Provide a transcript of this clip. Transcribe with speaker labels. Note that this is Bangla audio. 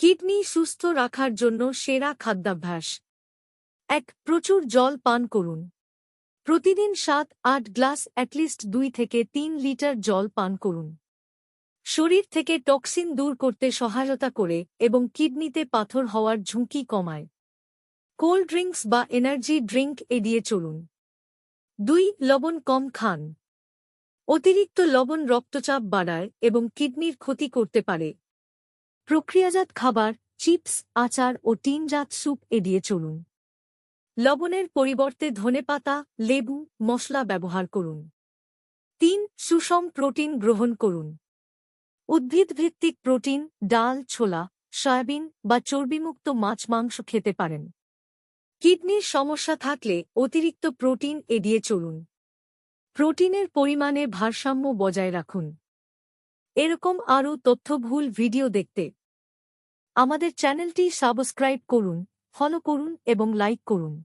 Speaker 1: কিডনি সুস্থ রাখার জন্য সেরা খাদ্যাভ্যাস। ১. প্রচুর জল পান করুন। প্রতিদিন ৭-৮ গ্লাস অ্যাটলিস্ট ২ থেকে ৩ লিটার জল পান করুন। শরীর থেকে টক্সিন দূর করতে সহায়তা করে এবং কিডনিতে পাথর হওয়ার ঝুঁকি কমায়। কোল্ড ড্রিঙ্কস বা এনার্জি ড্রিঙ্ক এড়িয়ে চলুন। ২. লবণ কম খান। অতিরিক্ত লবণ রক্তচাপ বাড়ায় এবং কিডনির ক্ষতি করতে পারে। প্রক্রিয়াজাত খাবার, চিপস, আচার ও টিনজাত স্যুপ এড়িয়ে চলুন। লবণের পরিবর্তে ধনেপাতা, লেবু, মশলা ব্যবহার করুন। ৩. সুষম প্রোটিন গ্রহণ করুন। উদ্ভিদভিত্তিক প্রোটিন, ডাল, ছোলা, সয়াবিন বা চর্বিমুক্ত মাছ, মাংস খেতে পারেন। কিডনির সমস্যা থাকলে অতিরিক্ত প্রোটিন এড়িয়ে চলুন। প্রোটিনের পরিমাণে ভারসাম্য বজায় রাখুন। এরকম আরও তথ্যবহুল ভিডিও দেখতে আমাদের চ্যানেলটি সাবস্ক্রাইব করুন, ফলো করুন এবং লাইক করুন।